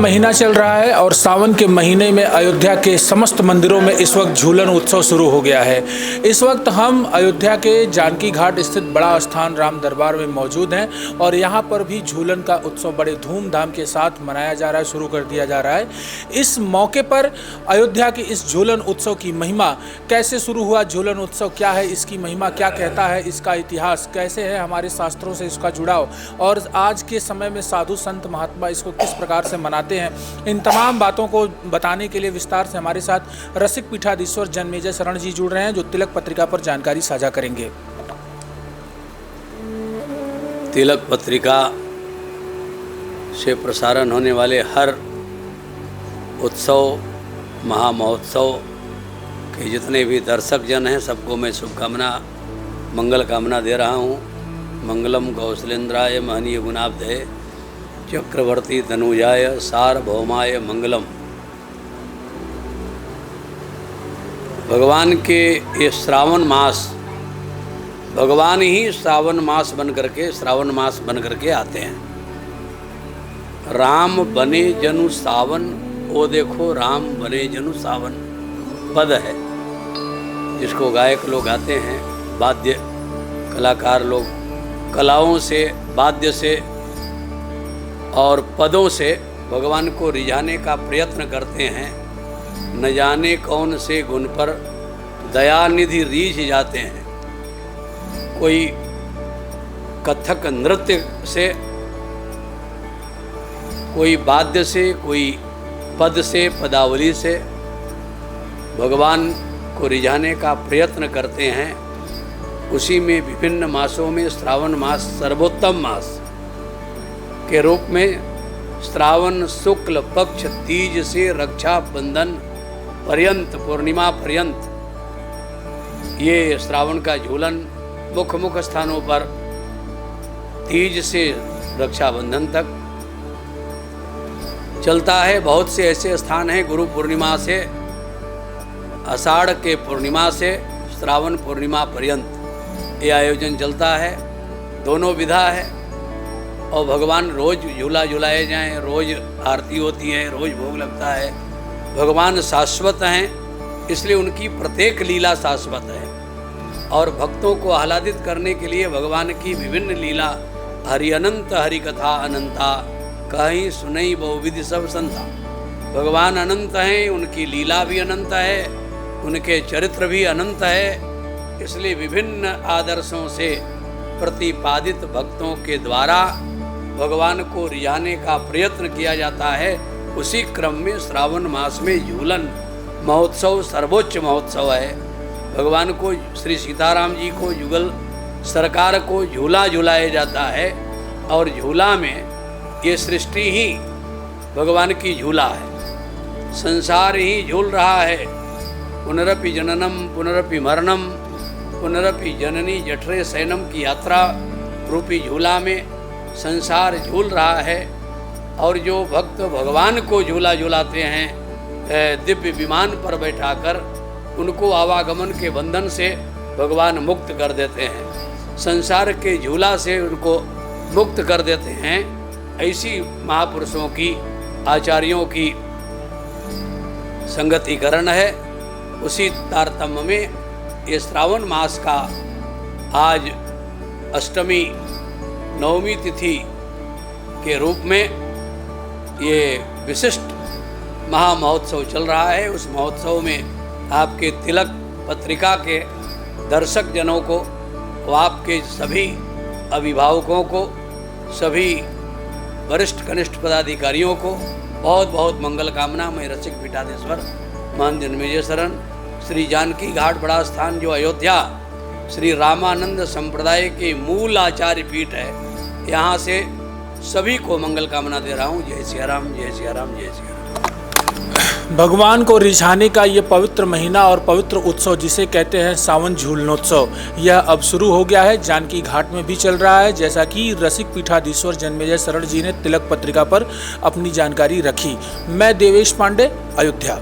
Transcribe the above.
महीना चल रहा है और सावन के महीने में अयोध्या के समस्त मंदिरों में इस वक्त झूलन उत्सव शुरू हो गया है। इस वक्त हम अयोध्या के जानकी घाट स्थित बड़ा स्थान राम दरबार में मौजूद हैं और यहाँ पर भी झूलन का उत्सव बड़े धूमधाम के साथ मनाया जा रहा है, शुरू कर दिया जा रहा है। इस मौके पर अयोध्या के इस झूलन उत्सव की महिमा कैसे शुरू हुआ, झूलन उत्सव क्या है, इसकी महिमा क्या कहता है, इसका इतिहास कैसे है, हमारे शास्त्रों से इसका जुड़ाव और आज के समय में साधु संत महात्मा इसको किस प्रकार से मनाते हैं, इन तमाम बातों को बताने के लिए विस्तार से हमारे साथ रसिक पीठाधीश्वर जन्मेजय शरण जी जुड़ रहे हैं, जो तिलक पत्रिका पर जानकारी साझा करेंगे। तिलक पत्रिका से प्रसारण होने वाले हर उत्सव महामहोत्सव के जितने भी दर्शक जन हैं, सबको मैं शुभकामना मंगल कामना दे रहा हूँ। मंगलम कौशलेंद्राय महनीय गुणाब्धे चक्रवर्ती तनुजाय सार्वभौमाय मंगलम। भगवान के ये श्रावण मास, भगवान ही श्रावण मास बन करके आते हैं। राम बने जनु सावन, ओ देखो राम बने जनु सावन पद है, जिसको गायक लोग गाते हैं, वाद्य कलाकार लोग कलाओं से, वाद्य से और पदों से भगवान को रिझाने का प्रयत्न करते हैं। न जाने कौन से गुण पर दयानिधि रीझ जाते हैं। कोई कथक नृत्य से, कोई वाद्य से, कोई पद से, पदावली से भगवान को रिझाने का प्रयत्न करते हैं। उसी में विभिन्न मासों में श्रावण मास सर्वोत्तम मास के रूप में श्रावण शुक्ल पक्ष तीज से रक्षाबंधन पर्यंत, पूर्णिमा पर्यंत ये श्रावण का झूलन मुख्य स्थानों पर तीज से रक्षाबंधन तक चलता है। बहुत से ऐसे स्थान हैं, गुरु पूर्णिमा से आषाढ़ के पूर्णिमा से श्रावण पूर्णिमा पर्यंत ये आयोजन चलता है। दोनों विधा है और भगवान रोज झूला झुलाए जाएं, रोज आरती होती है, रोज भोग लगता है। भगवान शाश्वत हैं, इसलिए उनकी प्रत्येक लीला शाश्वत है और भक्तों को आह्लादित करने के लिए भगवान की विभिन्न लीला, हरि अनंत हरि कथा अनंता, कहीं सुनई बहुविधि सब संता। भगवान अनंत हैं, उनकी लीला भी अनंत है, उनके चरित्र भी अनंत है। इसलिए विभिन्न आदर्शों से प्रतिपादित भक्तों के द्वारा भगवान को रिझाने का प्रयत्न किया जाता है। उसी क्रम में श्रावण मास में झूलन महोत्सव सर्वोच्च महोत्सव है। भगवान को, श्री सीताराम जी को, युगल सरकार को झूला झुलाया जाता है और झूला में ये सृष्टि ही भगवान की झूला है, संसार ही झूल रहा है। पुनरपि जननम पुनरपि मरणम पुनरपि जननी जठरे शयनम की यात्रा रूपी झूला में संसार झूल रहा है। और जो भक्त भगवान को झूला झुलाते हैं दिव्य विमान पर बैठाकर, उनको आवागमन के बंधन से भगवान मुक्त कर देते हैं, संसार के झूला से उनको मुक्त कर देते हैं। ऐसी महापुरुषों की, आचार्यों की संगतिकरण है। उसी तारतम्य में ये श्रावण मास का आज अष्टमी नवमी तिथि के रूप में ये विशिष्ट महामहोत्सव चल रहा है। उस महोत्सव में आपके तिलक पत्रिका के दर्शक जनों को, आपके सभी अभिभावकों को, सभी वरिष्ठ कनिष्ठ पदाधिकारियों को बहुत बहुत मंगल कामना। मैं रसिक पीठाधीश्वर महंत जन्मेजय शरण, श्री जानकी घाट बड़ा स्थान जो अयोध्या श्री रामानंद संप्रदाय के मूल आचार्य पीठ है, यहाँ से सभी को मंगल कामना दे रहा हूँ। जय सिया राम, जय सिया राम, जय सिया राम। भगवान को रिझाने का ये पवित्र महीना और पवित्र उत्सव जिसे कहते हैं सावन झूलनोत्सव, यह अब शुरू हो गया है। जानकी घाट में भी चल रहा है, जैसा कि रसिक पीठाधीश्वर जन्मेजय शरण जी ने तिलक पत्रिका पर अपनी जानकारी रखी। मैं देवेश पांडे, अयोध्या।